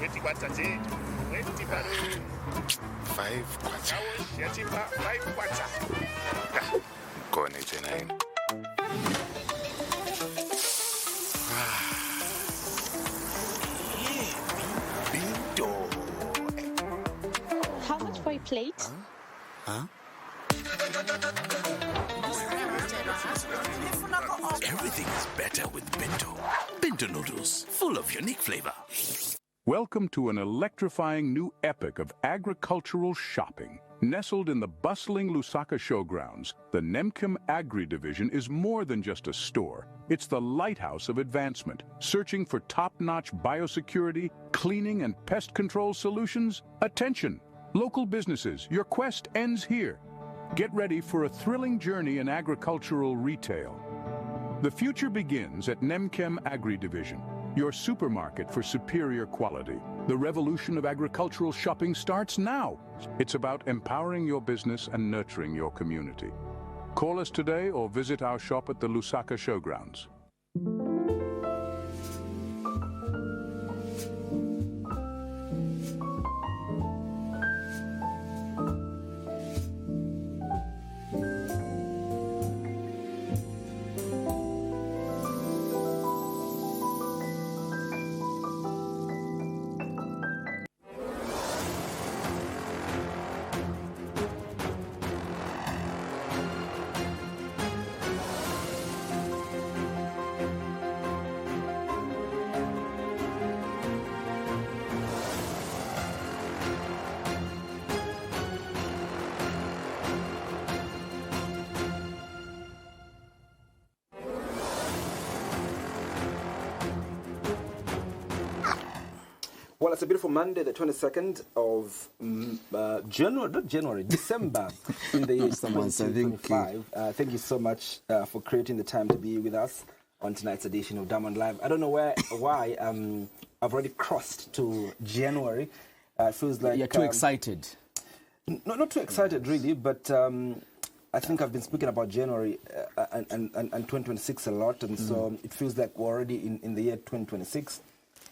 5 kwacha. Kone tena. How much for a plate? Huh? Everything is better with Bento. Bento noodles, full of unique flavor. Welcome to an electrifying new epic of agricultural shopping. Nestled in the bustling Lusaka showgrounds, the Nemkim Agri Division is more than just a store. It's the lighthouse of advancement, searching for top-notch biosecurity, cleaning and pest control solutions. Attention! Local businesses, your quest ends here. Get ready for a thrilling journey in agricultural retail. The future begins at Nemkem Agri Division, your supermarket for superior quality. The revolution of agricultural shopping starts now. It's about empowering your business and nurturing your community. Call us today or visit our shop at the Lusaka Showgrounds. Well, it's a beautiful Monday, the 22nd of December in the year 2025. Thank you so much for creating the time to be with us on tonight's edition of Diamond Live. I don't know why I've already crossed to January. It feels like... You're too excited. No, not too excited, really, but I think I've been speaking about January and 2026 a lot, and so it feels like we're already in the year 2026.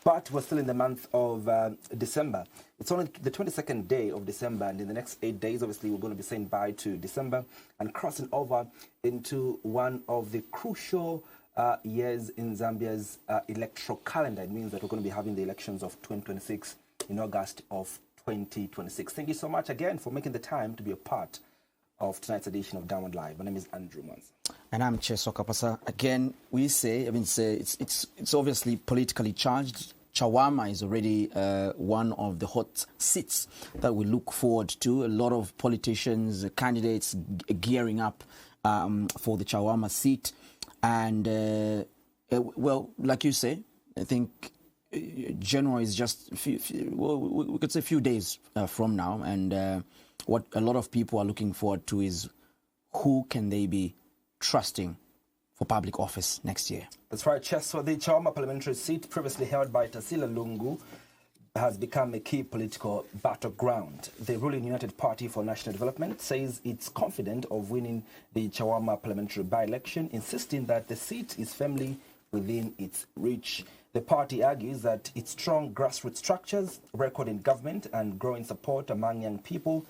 But we're still in the month of December. It's only the 22nd day of December, and in the next 8 days, obviously, we're going to be saying bye to December and crossing over into one of the crucial years in Zambia's electoral calendar. It means that we're going to be having the elections of 2026 in August of 2026. Thank you so much again for making the time to be a part of tonight's edition of Diamond Live. My name is Andrew Mwansa. And I'm Cheswa, Kapasa. Again, it's obviously politically charged. Chawama is already one of the hot seats that we look forward to. A lot of politicians, candidates gearing up for the Chawama seat. And, well, like you say, I think January is just, we could say a few days from now. And what a lot of people are looking forward to is who can they be trusting for public office next year. That's right, Cheswa. The Chawama parliamentary seat, previously held by Tasila Lungu, has become a key political battleground. The ruling United Party for National Development says it's confident of winning the Chawama parliamentary by-election, insisting that the seat is firmly within its reach. The party argues that its strong grassroots structures, record in government, and growing support among young people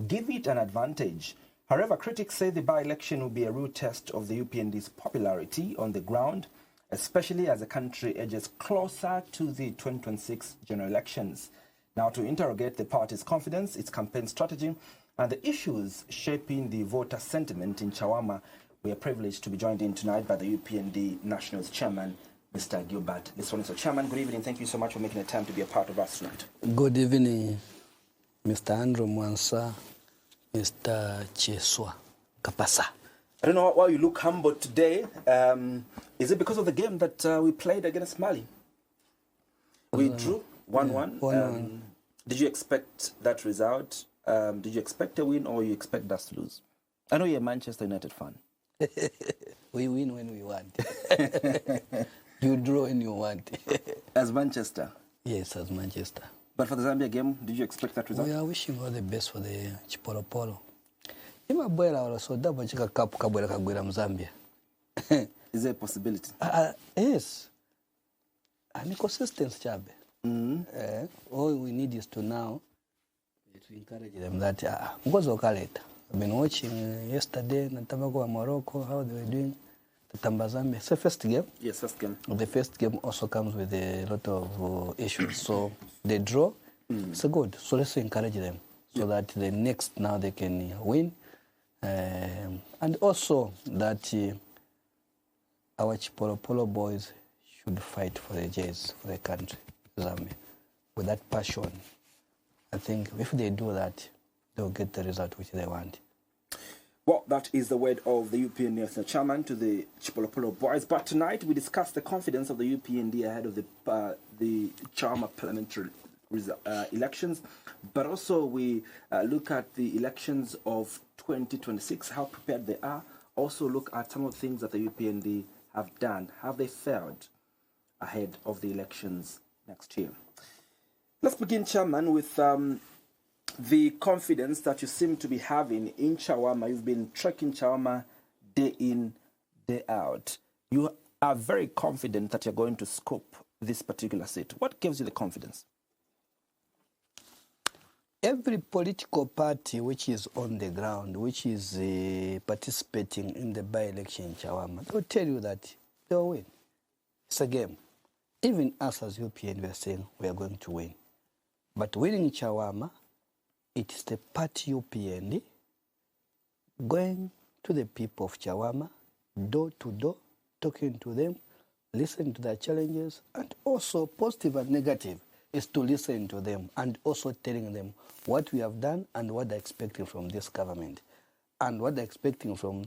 give it an advantage. However, critics say the by-election will be a real test of the UPND's popularity on the ground, especially as the country edges closer to the 2026 general elections. Now, to interrogate the party's confidence, its campaign strategy, and the issues shaping the voter sentiment in Chawama, we are privileged to be joined in tonight by the UPND Nationals Chairman, Mr. Gilbert Liswaniso. Chairman, good evening. Thank you so much for making the time to be a part of us tonight. Good evening, Mr. Andrew Mwansa, Mr. Cheswa, Kapasa. I don't know why you look humble today. Is it because of the game that we played against Mali? We drew 1-1. Did you expect that result? Did you expect a win, or you expect us to lose? I know you're a Manchester United fan. We win when we want. You draw when you want. As Manchester? Yes, as Manchester. But for the Zambia game, did you expect that result? We are wishing all the best for the Chipolopolo. Ima bwela wala so double chika kapu kabwela kagwira Mzambia. Is there a possibility? Yes. An consistency chabe. All we need is to now to encourage them that Ngozo Kaleta. I've been watching yesterday Natabako and Morocco, how they were doing. The Tambazambe. It's the first game. Yes, first game. The first game also comes with a lot of issues. So they draw. It's good. So let's encourage them so that the next now they can win. And also that our Chipolopolo boys should fight for the Jazz, for the country, Zambia, with that passion. I think if they do that, they'll get the result which they want. Well, that is the word of the UPND National Chairman to the Chipolopolo boys. But tonight we discussed the confidence of the UPND ahead of the Chama parliamentary elections. But also we look at the elections of 2026, how prepared they are. Also look at some of the things that the UPND have done. Have they failed ahead of the elections next year? Let's begin, Chairman, with the confidence that you seem to be having in Chawama. You've been tracking Chawama day in, day out. You are very confident that you're going to scoop this particular seat. What gives you the confidence? Every political party which is on the ground, which is participating in the by-election in Chawama, they'll tell you that they'll win. It's a game. Even us as UPN, we are saying we are going to win. But winning Chawama, it is the party UPND going to the people of Chawama, door to door, talking to them, listening to their challenges, and also positive and negative is to listen to them and also telling them what we have done and what they're expecting from this government and what they're expecting from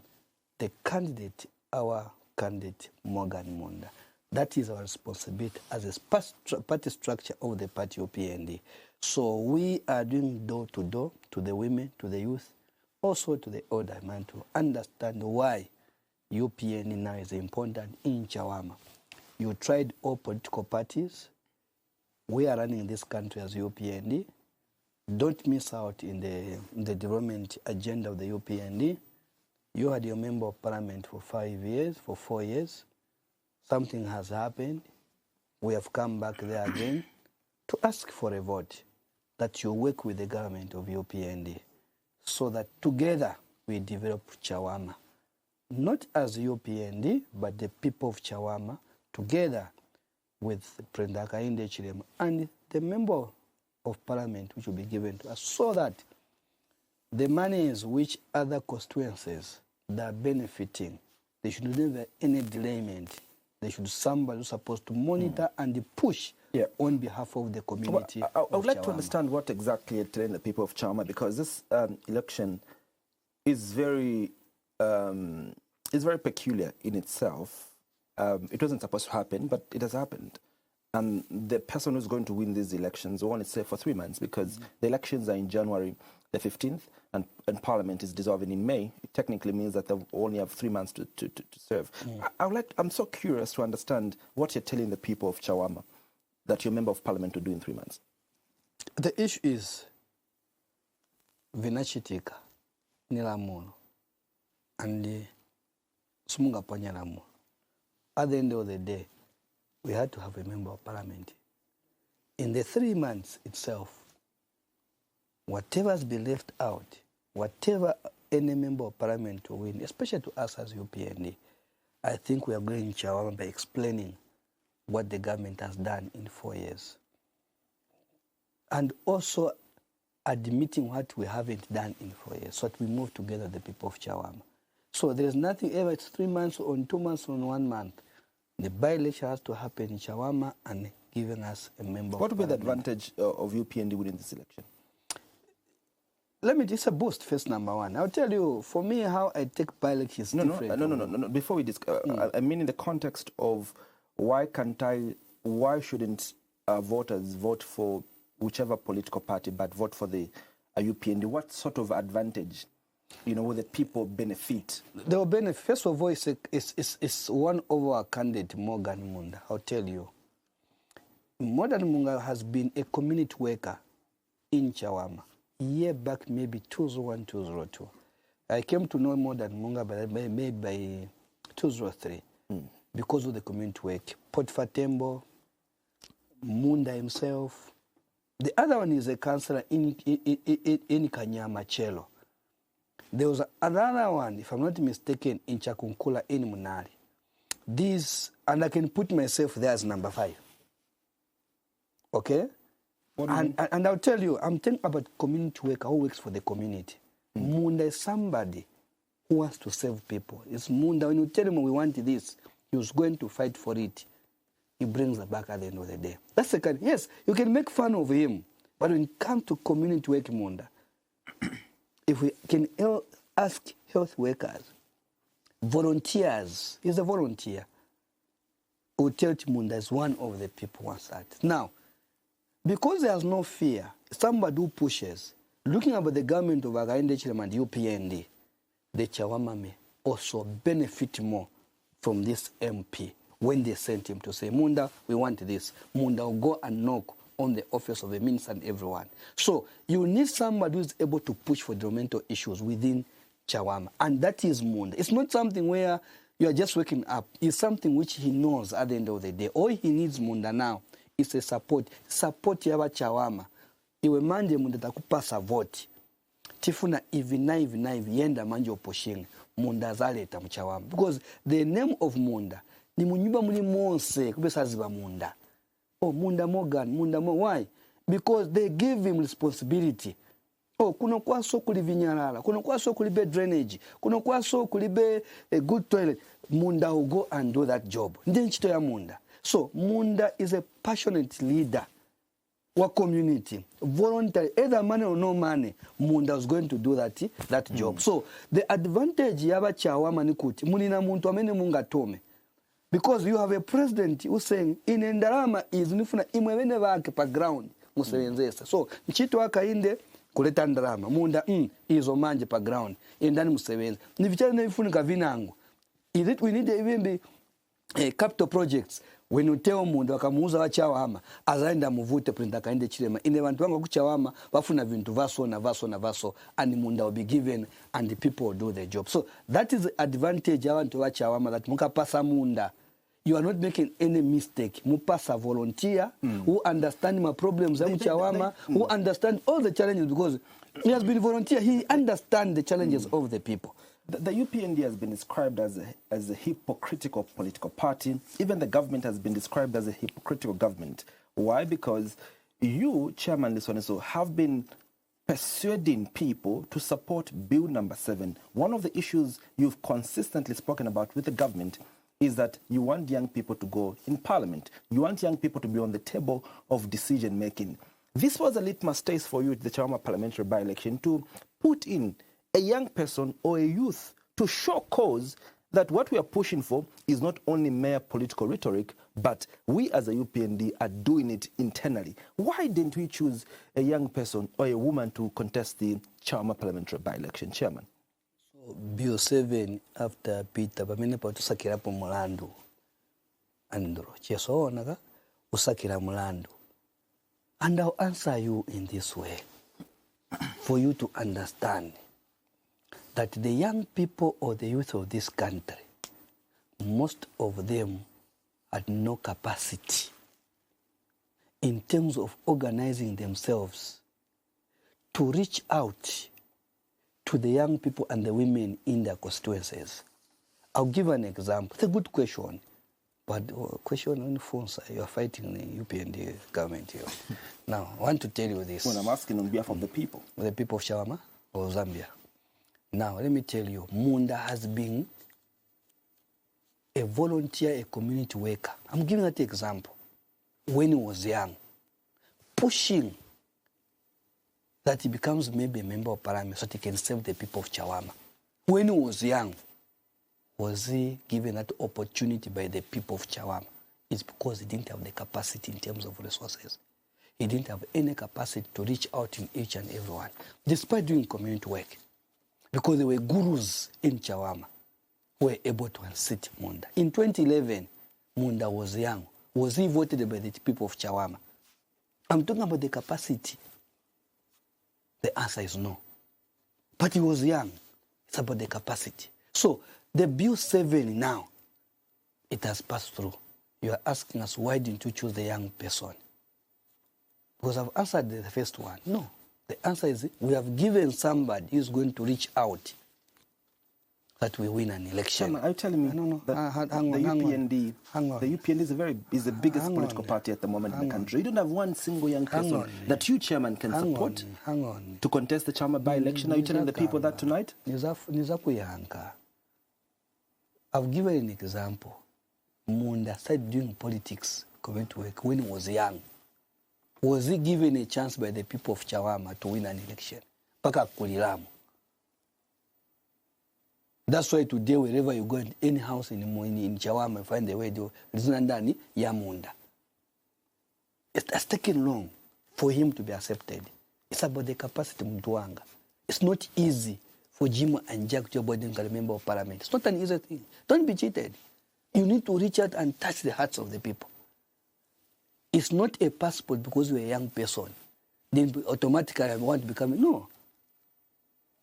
the candidate, our candidate, Morgan Munda. That is our responsibility as a party structure of the party UPND. So we are doing door to door to the women, to the youth, also to the older man to understand why UPND now is important in Chawama. You tried all political parties. We are running this country as UPND. Don't miss out in the development agenda of the UPND. You had your member of parliament for 5 years, for 4 years. Something has happened. We have come back there again to ask for a vote that you work with the government of UPND so that together we develop Chawama. Not as UPND, but the people of Chawama together with President Hakainde Hichilema and the member of parliament which will be given to us so that the monies which other constituencies that are benefiting, there should never be any delayment. There should somebody who's supposed to monitor and push on behalf of the community. Well, I would like to understand what exactly you're telling the people of Chawama, because this election is very peculiar in itself. It wasn't supposed to happen, but it has happened. And the person who's going to win these elections will only stay for 3 months because the elections are in January the 15th and Parliament is dissolving in May. It technically means that they only have 3 months to serve. I'm so curious to understand what you're telling the people of Chawama that your member of Parliament will do in 3 months. The issue is vinachitika nilamuno and sumunga panyalamu. At the end of the day, we had to have a member of parliament. In the 3 months itself, whatever has been left out, whatever any member of parliament will win, especially to us as UPND, I think we are going to Chawama by explaining what the government has done in 4 years. And also admitting what we haven't done in 4 years, so that we move together, the people of Chawama. So there is nothing ever, it's 3 months or 2 months or 1 month. The by-election has to happen in Chawama and giving us a member. What will be the advantage of UPND within this election? Let me just a boost first, number one. I'll tell you, for me, how I take by-elections different. No. Before we discuss, I mean in the context of why shouldn't voters vote for whichever political party but vote for the UPND? What sort of advantage, will the people benefit? They will benefit. First of all, it's one of our candidate, Morgan Munda. I'll tell you. Morgan Munda has been a community worker in Chawama. Year back, maybe 2001, 2002. I came to know Morgan Munda maybe by 2003 because of the community work. Port Fatembo, Munda himself. The other one is a councillor in Kanyama Chelo. There was another one, if I'm not mistaken, in Chakunkula in Munari. These, and I can put myself there as number 5. Okay? And I'll tell you, I'm thinking about community worker who works for the community. Munda is somebody who wants to serve people. It's Munda. When you tell him we want this, he was going to fight for it. He brings it back at the end of the day. That's the kind. Yes, you can make fun of him, but when it comes to community work, Munda, if we can ask health workers, volunteers, he's a volunteer, who tell Munda is one of the people who wants that. Now, because there's no fear, somebody who pushes, looking at the government of Hakainde Hichilema and UPND, the Chawama may also benefit more from this MP when they sent him to say, Munda, we want this. Munda will go and knock on the office of the minister and everyone. So you need somebody who's able to push for developmental issues within Chawama. And that is Munda. It's not something where you are just waking up. It's something which he knows at the end of the day. All he needs Munda now is a support. Support yaba Chawama. Iwe manje Munda takupasa vote. Tifuna ivi yenda manje oposhinga. Munda zaleta mchawama. Because the name of Munda ni munyumba muli monse kubesa ziba Munda. Oh, Munda Morgan, Munda Morgan. Why? Because they give him responsibility. Oh, kuno kwa so kulivinyalala, kuno kwa so kulibe drainage, kuno kwa so kulibe a good toilet. Munda will go and do that job. Ndiye nchito ya Munda. So, Munda is a passionate leader wa community. Voluntary, either money or no money, Munda is going to do that job. So, the advantage yaba Chawama ni kuti, munina muntu amene munga tome. Because you have a president who's saying, in Ndarama is nifuna imwene vake pa ground, musevenzesa. So, nchito Hakainde, kuleta Ndarama. Munda, izo manje pa ground. Indani musevenza. Nivichana nevifunika vinangu. Is it we need even be capital projects? When you tell Munda wakamuuza wa Chawama, azaenda muvute President Hakainde Hichilema. Ine vantu wanga kuchawama, wafuna vintu vaso, and Munda will be given, and the people will do the job. So that is the advantage I want to watch Chawama, that muka pasa Munda. You are not making any mistake. Mupasa volunteer who understand my problems, who understand all the challenges, because he has been volunteer. He understands the challenges of the people. The UPND has been described as a hypocritical political party. Even the government has been described as a hypocritical government. Why? Because you, Chairman Liswaniso, have been persuading people to support Bill number 7. One of the issues you've consistently spoken about with the government is that you want young people to go in parliament. You want young people to be on the table of decision making. This was a litmus test for you at the Chawama parliamentary by-election to put in a young person or a youth to show cause that what we are pushing for is not only mere political rhetoric, but we as a UPND are doing it internally. Why didn't we choose a young person or a woman to contest the Chawama parliamentary by-election, Chairman? So, Bill 7 after Peter, pamene pa tusakira po mulandu. Andro, Cheswa naga usakira mulandu. And I'll answer you in this way, for you to understand that the young people or the youth of this country, most of them had no capacity in terms of organizing themselves to reach out to the young people and the women in their constituencies. I'll give an example. It's a good question, but question on phones, you are fighting the UPND government here. Now, I want to tell you this. Well, I'm asking on behalf of the people. The people of Chawama or Zambia? Now, let me tell you, Munda has been a volunteer, a community worker. I'm giving that example. When he was young, pushing that he becomes maybe a member of parliament so that he can serve the people of Chawama. When he was young, was he given that opportunity by the people of Chawama? It's because he didn't have the capacity in terms of resources. He didn't have any capacity to reach out to each and everyone, despite doing community work. Because there were gurus in Chawama who were able to unseat Munda. In 2011, Munda was young. Was he voted by the people of Chawama? I'm talking about the capacity. The answer is no. But he was young. It's about the capacity. So, the Bill 7 now, it has passed through. You are asking us, why didn't you choose the young person? Because I've answered the first one. No. The answer is we have given somebody who's going to reach out that we win an election. Chairman, are you telling me that the UPND is the biggest political party at the moment in the country? You don't have one single young person that you, Chairman, can support to contest the Chama by-election? Are you telling the people that tonight? I've given an example. Munda started doing politics, coming to work when he was young. Was he given a chance by the people of Chawama to win an election? Paka Kuliramu. That's why today, wherever you go, any house in Chawama, find the way to Zinandani, Yamunda. It has taken long for him to be accepted. It's about the capacity Mtuanga. It's not easy for Jim and Jack to be a member of parliament. It's not an easy thing. Don't be cheated. You need to reach out and touch the hearts of the people. It's not a passport because you're a young person. Then automatically I want to become... No.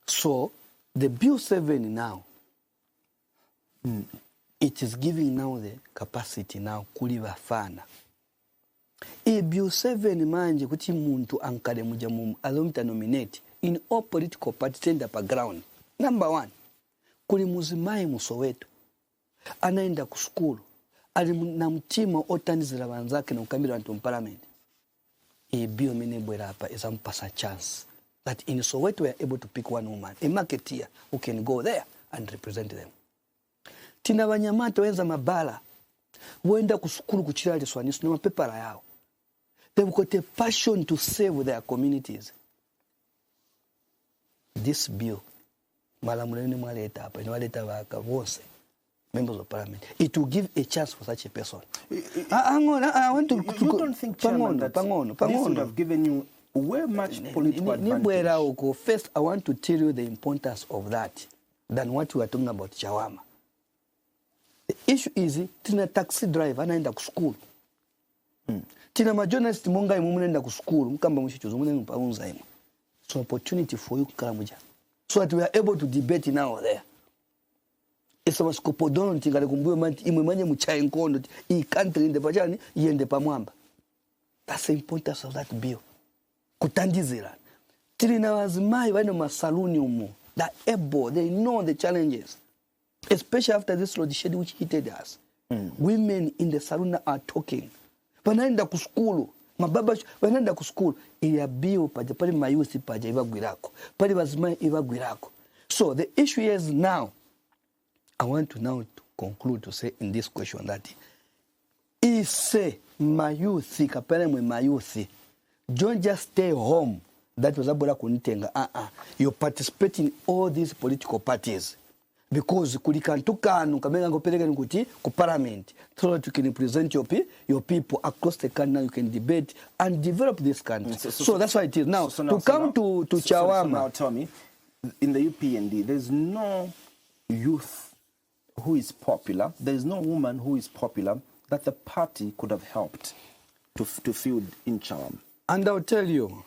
So, the Bill 7 now, it is giving now the capacity now kuliva fana. A Bill 7 manje kuti muntu ankale mujamu alomita nominate in all political parties stand up a ground. Number one, kuli muzimai musoweto. Anaenda ku school. Ali na mtima otanizira banzake na ukamira wantu parliament. A Bill menebwera hapa is ampasa chance that in Soweto we are able to pick one woman, a marketeer who can go there and represent them. Tina Wanyamata wenza mabala, wenda kusukulu kuchira Liswaniso na mapepara yao. They've got a passion to save their communities. This bill, malamuleni mwaleta hapa, inawaleta waka wose, members of parliament. It will give a chance for such a person. Hang on, I want to... You don't think, Chairman, that this would have given you way much political advantage? First, I want to tell you the importance of that than what we are talking about Chawama. The issue is, tina taxi driver anaenda ku school. Tina ma journalist monga imumunenda ku school, mkamba mshichuzo munenda mpaunza imu. It's an opportunity for you kukaramuja. So that we are able to debate now there. It's a skopodono tingale kumbuyo manti imwe manye mchaye nkondo I country in the pachani yende pamwamba. That's the importance of that bill. Kutandizira. Tili na wazimai wano masaluni umu. They're able, they know the challenges. Especially after this load shed which hit us. Women in the saloon are talking. Wanaenda ku school. Mababa wanaenda ku school. Iya bill paja pali mayusi paja iwa gwirako. Pali wazimai iwa gwirako. So the issue is now, I want to now to conclude to say in this question that ise mayuthi kapele mwe mayuthi don't just stay home. That was abola kunitenga. You participate in all these political parties because kulikantukanu kamenga ngopeleka nkuti ku parliament so that you can represent your people across the country. Now you can debate and develop this country. So that's why it is now to come to Chawama. So now tell me, in the UPND, there's no youth who is popular. There's no woman who is popular that the party could have helped to field in Chawama. And I'll tell you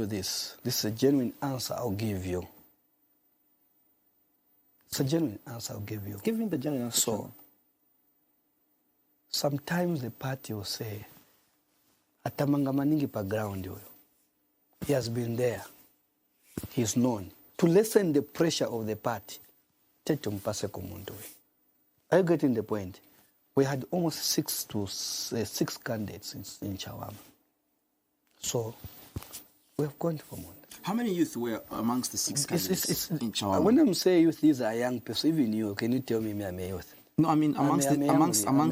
this. This is a genuine answer I'll give you. It's a genuine answer I'll give you. Give me the genuine answer. So, sometimes the party will say, atamanga maningi pa ground yoyo. He has been there. He's known. To lessen the pressure of the party, tetu mpase kumundu. Are you getting the point? We had almost six candidates in Chawama. So, we have gone for one. How many youth were amongst the six candidates in Chawama? When I'm saying youth, these are young people. Even you, can you tell me I'm a youth? No, I mean amongst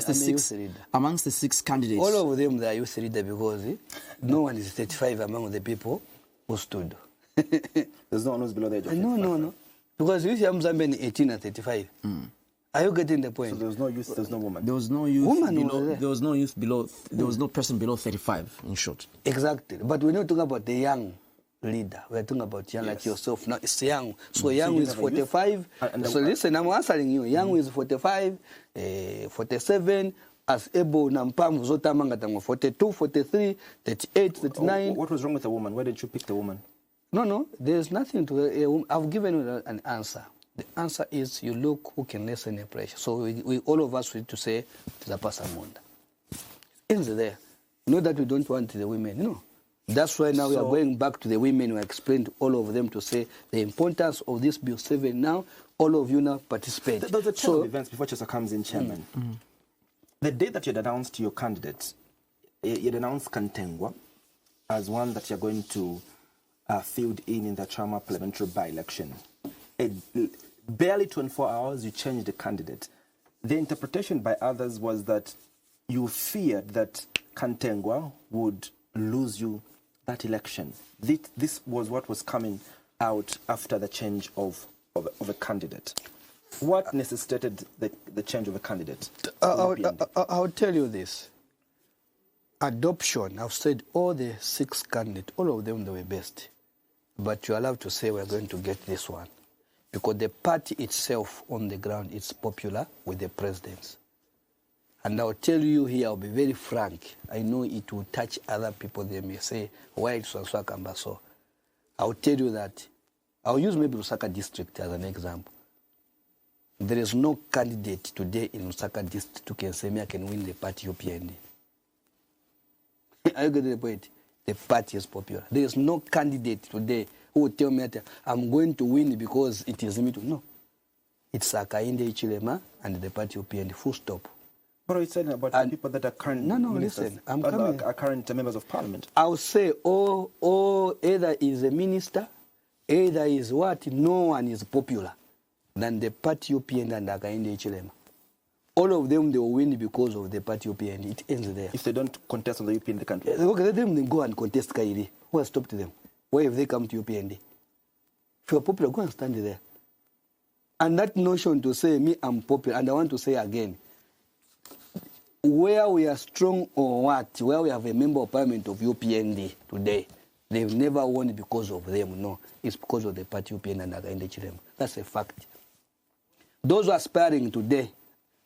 the six candidates. All of them they are youth leader because no one is 35 among the people who stood. There's no one who's below the age of 35. No. Because you see, I'm 18 and 35. Are you getting the point? So there was no youth, there's no woman. There was no youth. There was no youth below. There was no person below 35. In short. Exactly. But we're not talking about the young leader. We're talking about young like yourself. Now it's young. So young is 45. So listen, I'm answering you. Young is 45, 47. As able nampamu zota manga 42, 43, 38, 39. What was wrong with the woman? Why didn't you pick the woman? No. There's nothing to. I've given you an answer. The answer is you look who can lessen the pressure. So we all of us need to say to the person Munda. It's there. Not that we don't want the women. No. That's why now we are going back to the women who explained to all of them to say the importance of this Bill 7 now. All of you now participate. There's a chain of events before Cheswa comes in, Chairman. The day that you'd announced your candidate, you'd announced Kantengwa as one that you're going to field in the Chama parliamentary by-election. Barely 24 hours, you changed the candidate. The interpretation by others was that you feared that Kantengwa would lose you that election. This was what was coming out after the change of a candidate. What necessitated the change of a candidate? I'll tell you this. Adoption, I've said all the 6 candidates, all of them, they were best. But you're allowed to say we're going to get this one. Because the party itself on the ground is popular with the presidents. And I'll tell you here, I'll be very frank. I know it will touch other people. They may say, why it's Lusaka Kambaso? I'll tell you that. I'll use maybe Lusaka district as an example. There is no candidate today in Lusaka district who can say, me, I can win the party UPND. Are you getting the point? The party is popular. There is no candidate today who will tell me that I'm going to win because it is me to. No. It's Akainde Ichilema and the party UPND, full stop. But you're saying about people that are current ministers, listen, I'm coming. Are current members of parliament. I'll say, either is a minister, either is what, no one is popular than the party UPND and Akainde Ichilema. All of them, they will win because of the party UPND. It ends there. If they don't contest on the UPND, they can't. Okay, let them go and contest Kairi. Who has stopped them? Why have they come to UPND? If you're popular, go and stand there. And that notion to say, me, I'm popular, and I want to say again, where we are strong or what, where we have a member of parliament of UPND today, they've never won because of them. No, it's because of the party UPND and Akainde Ichilema. That's a fact. Those who are aspiring today,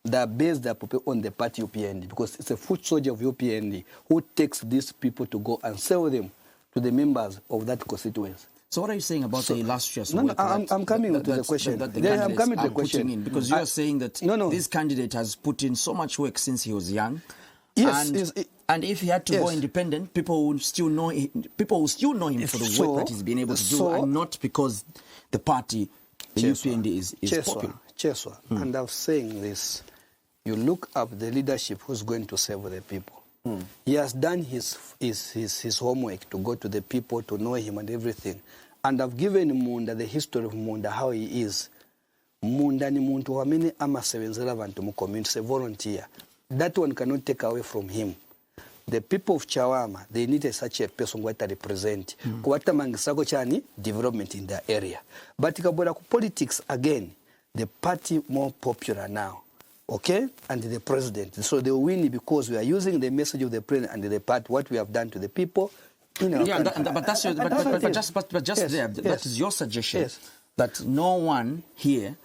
they are based on the party UPND because it's a foot soldier of UPND who takes these people to go and sell them to the members of that constituency. So what are you saying about the illustrious work? I'm coming to the question. I'm coming to the question. Because you are saying that this candidate has put in so much work since he was young. Yes. And if he had to go independent, people will still know him. People will still know him for the work that he's been able to do, and not because the party, the UPND, is popular. Cheswa. And I'm saying this. You look up the leadership who's going to serve the people. He has done his homework to go to the people, to know him and everything. And I've given Munda the history of Munda, how he is. Munda ni muntu wamene amasebenzela abantu mu community, a volunteer. That one cannot take away from him. The people of Chawama, they need such a person who represent. Kuwata mangisako chani development in their area. But ikabola ku politics again, the party more popular now. Okay? And the president. So they will win because we are using the message of the president and the party, what we have done to the people. But just there, that is your suggestion that no one here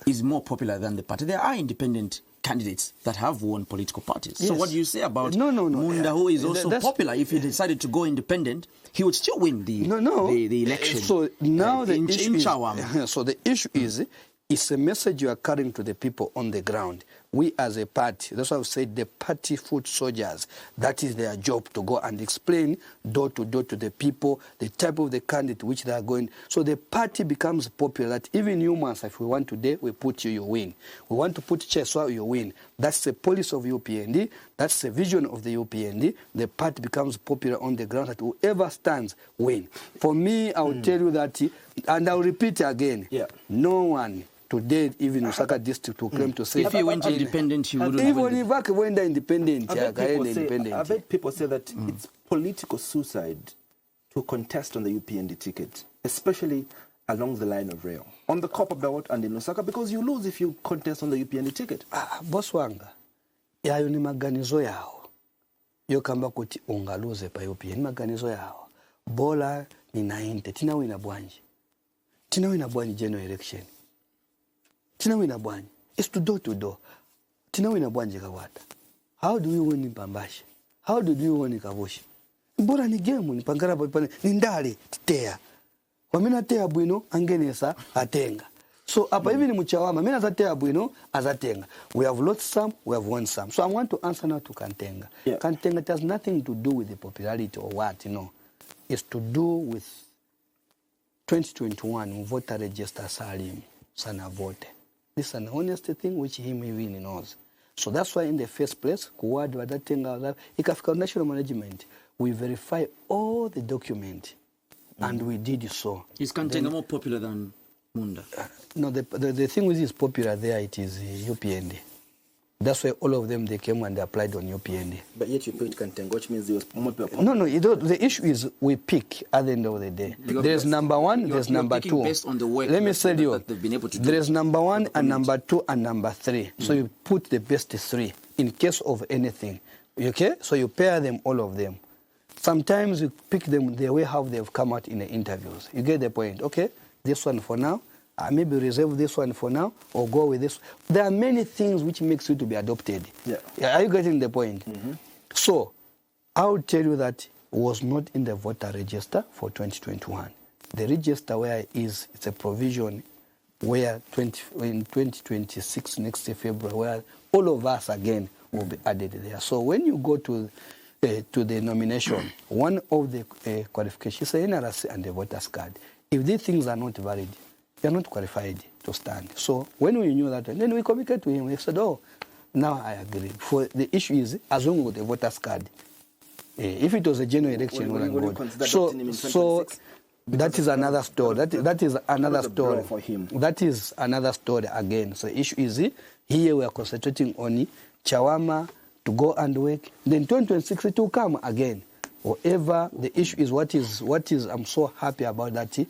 is more popular than the party. There are independent candidates that have won political parties. So what do you say about Munda, who is also popular? If he decided to go independent, he would still win the election. So now the issue in Chawama. So the issue is, it's a message you are carrying to the people on the ground. We as a party, that's why I've said the party foot soldiers, that is their job to go and explain door to door to the people the type of the candidate which they are going. So the party becomes popular that even you, Mwansa, if we want today, we put you, you win. We want to put Cheswa, you win. That's the policy of UPND. That's the vision of the UPND. The party becomes popular on the ground that whoever stands, win. For me, I will tell you that, and I will repeat again, no one today, even Lusaka district will claim to say, if he went independent, he wouldn't win. Even if he went independent, I bet people say that it's political suicide to contest on the UPND ticket, especially along the line of rail, on the Copper Belt and in Lusaka, because you lose if you contest on the UPND ticket. Boss wanga, yayo ni maganizo yao. Yo kamba kuti ungaluze pa UPND, maganizo yao. Bola ni 90, tina wina bwanji. Tina wina bwanji general election. Tina wina bwanji. It's to door. Tina wina bwanji kawata. How do we win in Pambashi? How do we win in Kavushi? Bora ni game ni pangara bwana ni ndali titea. Wamina tea bwino angenesa atenga. So apa even Muchawama mina zatea bwino azatenga. We have lost some, we have won some. So I want to answer now to Kantenga. Kantenga has nothing to do with the popularity or what, is to do with 2021 voter register salim sana vote. This is an honest thing which him even knows. So that's why in the first place, kuwadi wadatenga ikafika national management, we verify all the document, and we did so. Is Kantenga more popular than Munda? No, the thing which is popular there, it is UPND. That's why all of them, they came and they applied on UPND. But yet you picked Kantenga, which means it was more popular. No, the issue is we pick at the end of the day. There's number one, there's number two. Based on the work Let me tell you, that they've been able to do. there's number one and number two and number three. So you put the best three in case of anything. Okay? So you pair them, all of them. Sometimes you pick them the way how they've come out in the interviews. You get the point. Okay, this one for now. Maybe reserve this one for now, or go with this. There are many things which makes you to be adopted. Yeah. Are you getting the point? So, I will tell you that it was not in the voter register for 2021. The register where it's a provision where in 2026, next February, where all of us again will be added there. So when you go to the nomination, one of the qualifications is the NRC and the voter's card. If these things are not valid, you are not qualified to stand. So when we knew that, then we communicated to him. We said, oh, now I agree. For the issue is, as long as the voter's card, if it was a general election, so that is another story. That is another story for him. That is another story again. So the issue is, here we are concentrating on Chawama to go and work. Then 2026 it will come again. However, the issue is what is I'm so happy about that.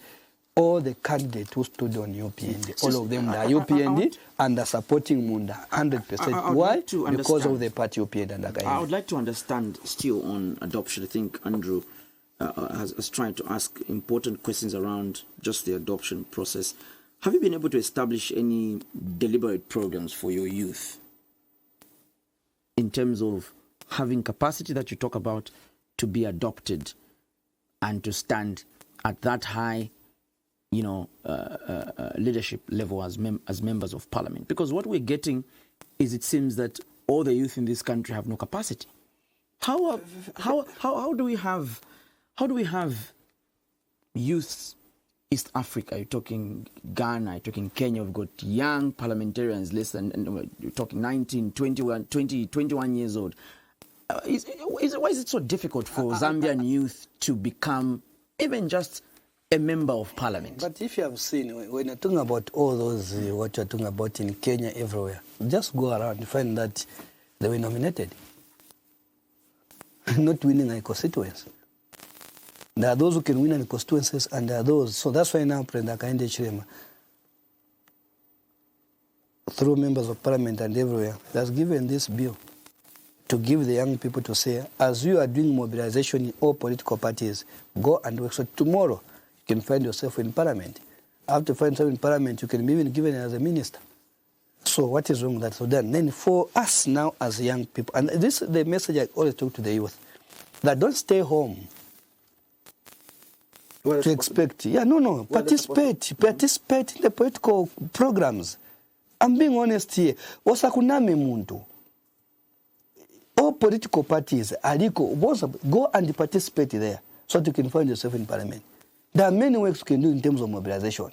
All the candidates who stood on UPND, all of them are UPND and are supporting Munda 100%. Why? Because of the party UPND and Akaini. I would like to understand still on adoption. I think Andrew has tried to ask important questions around just the adoption process. Have you been able to establish any deliberate programs for your youth in terms of having capacity that you talk about to be adopted and to stand at that high leadership level as members of parliament? Because what we're getting is, it seems that all the youth in this country have no capacity. How do we have youth East Africa? You're talking Ghana, you're talking Kenya. We've got young parliamentarians, less than, you're talking 19, 21 years old. Why is it so difficult for Zambian youth to become even just a member of parliament? But if you have seen, when you're talking about all those, what you're talking about in Kenya, everywhere, just go around and find that they were nominated, not winning a constituency. There are those who can win in constituencies, and there are those. So that's why now President Hakainde Hichilema, through members of parliament and everywhere, has given this bill to give the young people to say, as you are doing mobilization in all political parties, go and work. So tomorrow, you can find yourself in parliament. After finding yourself in parliament, you can be even given as a minister. So what is wrong with that? So then for us now as young people, and this is the message I always talk to the youth, that don't stay home to expect. Participate in the political programs. I'm being honest here. Wasakuname muntu. All political parties, go and participate there so that you can find yourself in parliament. There are many works you can do in terms of mobilization.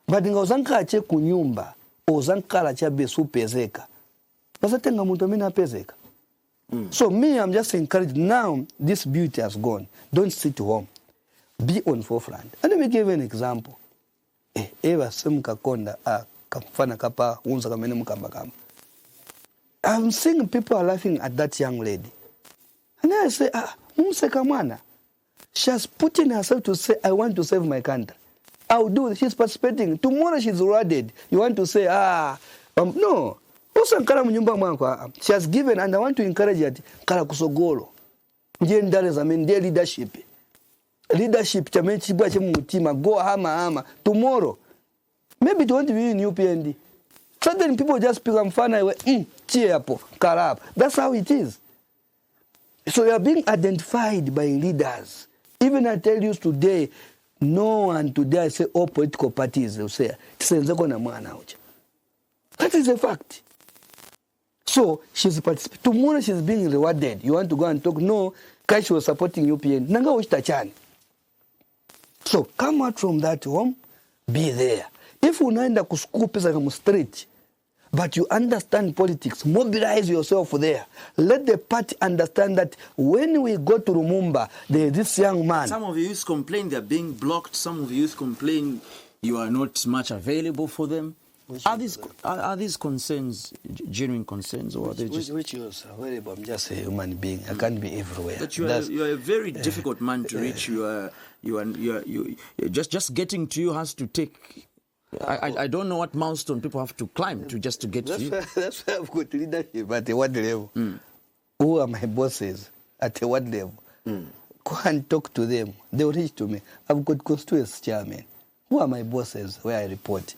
But in Ozanka ache kunyumba, Ozanka ache besu pezeka. Wasatenga muntu mina pezeka. So me, I'm just encouraged now, this beauty has gone. Don't sit home. Be on forefront. And let me give you an example. Eva Simka Konda, Kamfana Kapa, Unza Kamene Mukambakam. I'm seeing people are laughing at that young lady. And then I say, Mumsekamwana. She has put in herself to say, I want to save my country. I'll do it. She's participating. Tomorrow she's rewarded. You want to say, no. She has given, and I want to encourage her. Kala kusogolo. Ndiye leadership. Leadership, go hama. Tomorrow. Maybe it won't be in UPND. Certain people just pick up fun, cheer up, karab. That's how it is. So you are being identified by leaders. Even I tell you today, no one today I say all political parties will say, that is a fact. So she's participating. Tomorrow she's being rewarded. You want to go and talk? No, Kai she was supporting UPND. Nanga Uchtachan. So come out from that home, be there. If you unaenda kusukuu pesa kama street, but you understand politics, mobilize yourself there. Let the party understand that when we go to Lumumba, there is this young man. Some of the youth complain they are being blocked. Some of the youth complain you are not much available for them. Are these concerns genuine concerns, or are they just... Which is available? I'm just a human being. I can't be everywhere. But you are a very difficult man to reach. You just getting to you has to take... I don't know what milestone people have to climb to get to you. That's why I've got leadership at what level. Who are my bosses at what level? Go and talk to them. They will reach to me. I've got constituency chairman. Who are my bosses where I report?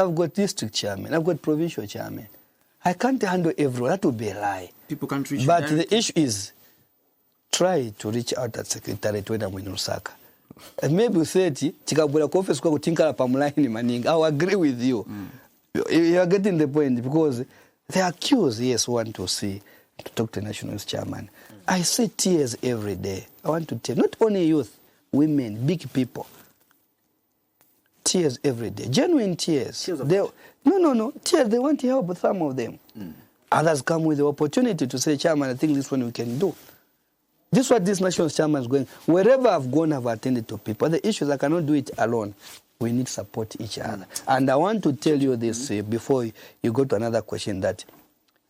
I've got district chairman. I've got provincial chairman. I can't handle everyone. That would be a lie. People can't reach you But directly. the issue is, try to reach out at secretariat when I'm in Lusaka. And maybe 30, chikabula office kwa kutinkala pamulaini maninga. I'll agree with you. You are getting the point, because the accused, yes, want to talk to the national chairman. I see tears every day. I want to tell, not only youth, women, big people. Tears every day, genuine tears. No, tears. They want to help some of them. Others come with the opportunity to say, Chairman, I think this one we can do. This is what this national chairman is going. Wherever I've gone, I've attended to people. The issues, I cannot do it alone. We need to support each other. And I want to tell you this before you go to another question, that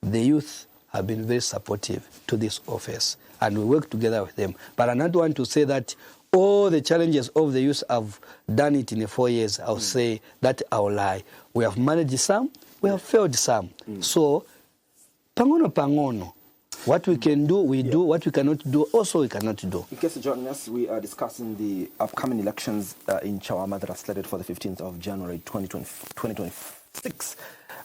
the youth have been very supportive to this office, and we work together with them. But I don't want to say that all the challenges of the youth have done it in the 4 years. I'll say that I'll lie. We have managed some, we have failed some. So, pangono. What we can do, we do. What we cannot do, also we cannot do. In case you're joining us, we are discussing the upcoming elections in Chawama that are slated for the 15th of January 2026.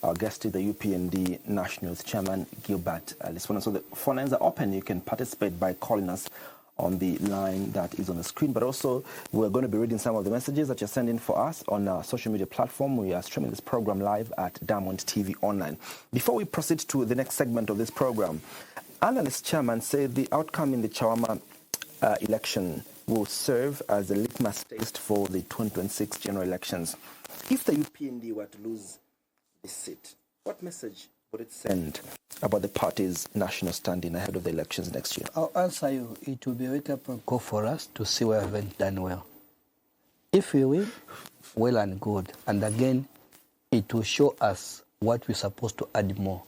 Our guest is the UPND National Chairman, Gilbert Liswaniso. So the phone lines are open. You can participate by calling us on the line that is on the screen, but also we're going to be reading some of the messages that you're sending for us on our social media platform. We are streaming this program live at Diamond TV Online. Before we proceed to the next segment of this program, analyst chairman said the outcome in the Chawama election will serve as a litmus test for the 2026 general elections. If the UPND were to lose this seat, what message would it send about the party's national standing ahead of the elections next year? I'll answer you. It will be a wake-up call for us to see where we haven't done well. If we win, well and good. And again, it will show us what we're supposed to add more.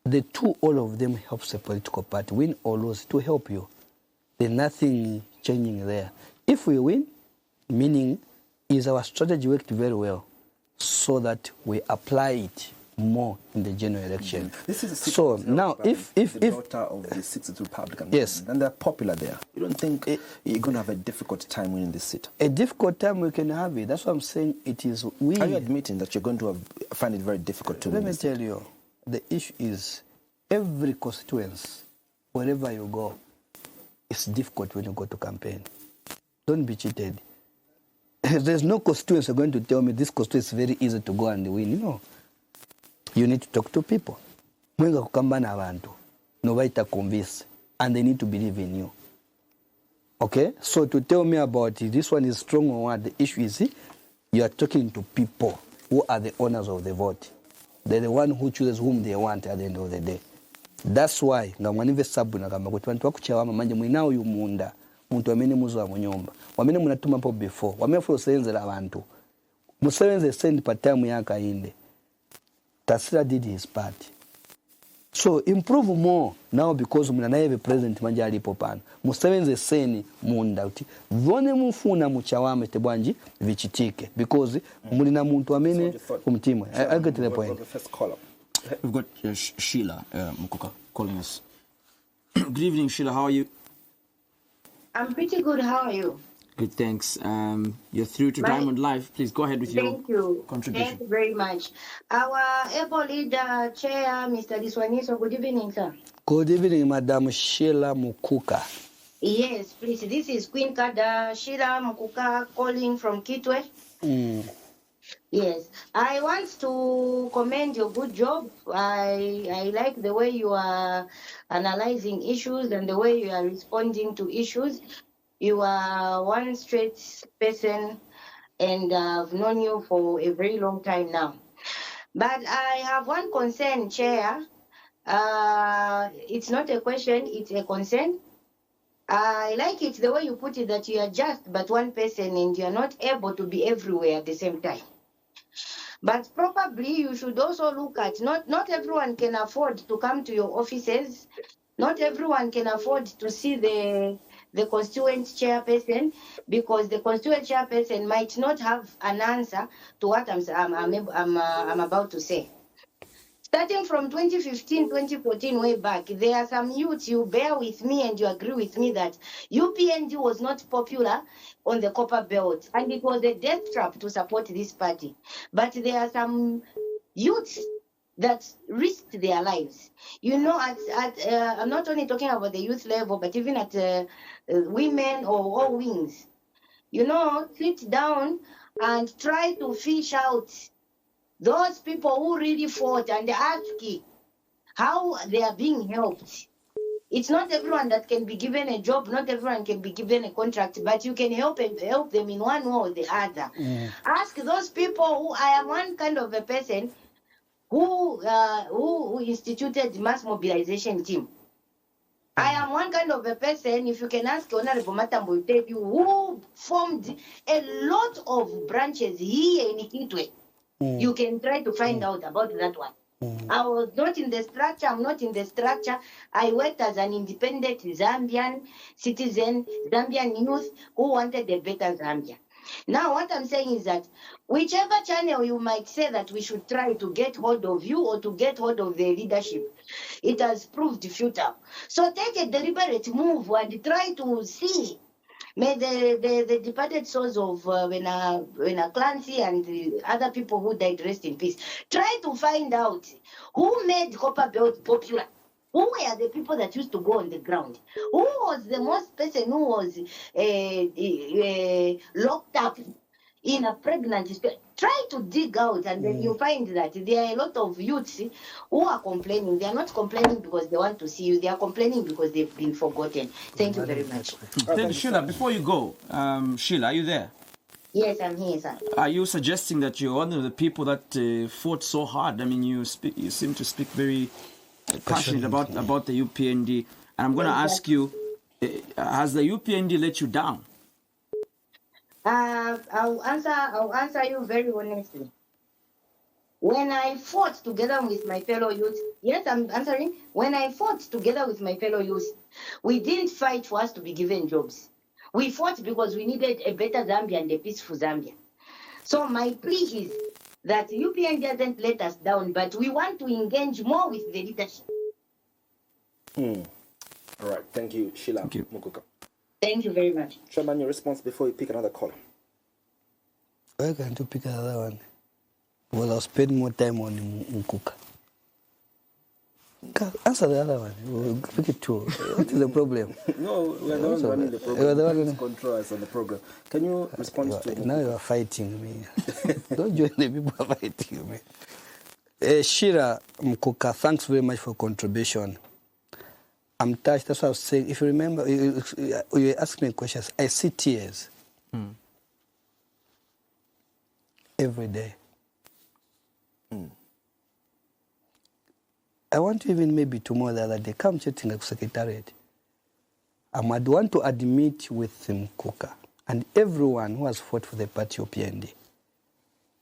The two, all of them helps a political party. Win or lose, it will help you. There's nothing changing there. If we win, meaning is our strategy worked very well so that we apply it more in the general election. This is a seat so now, if the daughter of the 6th Republican, yes, and they're popular there, you don't think you're going to have a difficult time winning this seat? A difficult time we can have it. That's what I'm saying. It is we. Are you admitting that you're going to find it very difficult to win? Let me tell you, the issue is every constituency, wherever you go, it's difficult when you go to campaign. Don't be cheated. There's no constituency going to tell me this constituency is very easy to go and win. No. You need to talk to people. Mwenga kukamba na abantu. Nobaita convince. And they need to believe in you. Okay? So to tell me about it, this one is strong or what, the issue is you are talking to people who are the owners of the vote. They're the one who chooses whom they want at the end of the day. That's why ngamwanive sabu nakamba kuti vantu vakuchawama manje mwina uyu munda muntu wamene muzo mu nyumba wamene munatuma po before wamene fulo senzera abantu musevenze send pa time yaka inde. Tasira did his part. So improve more now because muna naye president manje alipo pana. Musevenze seni munda uti vone mufuna muchawama tebwanji vichitike because mulina muntu amene kumtima. I get to the point. We've got Sheila Mukuka calling us. Good evening, Sheila. How are you? I'm pretty good. How are you? Good, thanks. You're through to Diamond Live. Please go ahead with your contribution. Thank you very much. Our able leader, Chair, Mr. Liswaniso, good evening, sir. Good evening, Madam Sheila Mukuka. Yes, please. This is Queen Kada Sheila Mukuka calling from Kitwe. Yes, I want to commend your good job. I like the way you are analyzing issues and the way you are responding to issues. You are one straight person, and I've known you for a very long time now. But I have one concern, Chair. It's not a question, it's a concern. I like it the way you put it that you are just but one person and you are not able to be everywhere at the same time. But probably you should also look at not everyone can afford to come to your offices. Not everyone can afford to see the constituent chairperson because the constituent chairperson might not have an answer to what I'm about to say. Starting from 2015, 2014, way back, there are some youths, you bear with me and you agree with me that UPND was not popular on the copper belt and it was a death trap to support this party. But there are some youths that risked their lives. You know, I'm not only talking about the youth level, but even at women or all wings. You know, sit down and try to fish out those people who really fought and ask how they are being helped. It's not everyone that can be given a job, not everyone can be given a contract, but you can help them in one way or the other. Ask those people who I am one kind of a person who instituted mass mobilization team. I am one kind of a person, if you can ask Honorable Matambo, will tell you, who formed a lot of branches here in Kitwe. You can try to find out about that one. I was not in the structure, I'm not in the structure. I worked as an independent Zambian citizen, Zambian youth who wanted a better Zambia. Now, what I'm saying is that whichever channel you might say that we should try to get hold of you or to get hold of the leadership, it has proved futile. So take a deliberate move and try to see. May the departed souls of Wena Clancy and the other people who died rest in peace. Try to find out who made Copper Belt popular. Who were the people that used to go on the ground? Who was the most person who was locked up in a pregnant state? Try to dig out and then you find that there are a lot of youths who are complaining. They are not complaining because they want to see you. They are complaining because they've been forgotten. Thank you very much. Then Sheila, before you go, Sheila, are you there? Yes, I'm here, sir. Are you suggesting that you're one of the people that fought so hard? I mean, you seem to speak very passionate about the UPND. And I'm going to ask you, has the UPND let you down? I'll answer you very honestly. When I fought together with my fellow youth, yes, I'm answering. When I fought together with my fellow youth, we didn't fight for us to be given jobs. We fought because we needed a better Zambia and a peaceful Zambia. So my plea is that UPN doesn't let us down, but we want to engage more with the leadership. All right. Thank you, Sheila. Thank you. Mukuka. Thank you very much. Chairman, your response before you pick another caller. Why can't you pick another one? Well, I'll spend more time on Mukuka. Answer the other one. We'll pick it too. What is the problem? No, we are the ones running the program. Please control us on the program. Can you respond to Now you are fighting me. Don't join the people who are fighting me. Shira Mkuka, thanks very much for contribution. I'm touched. That's what I was saying. If you remember, you asked me questions. I see tears every day. I want to even maybe tomorrow, the other day, come chatting at Secretariat. I would want to admit with Mkuka and everyone who has fought for the party UPND,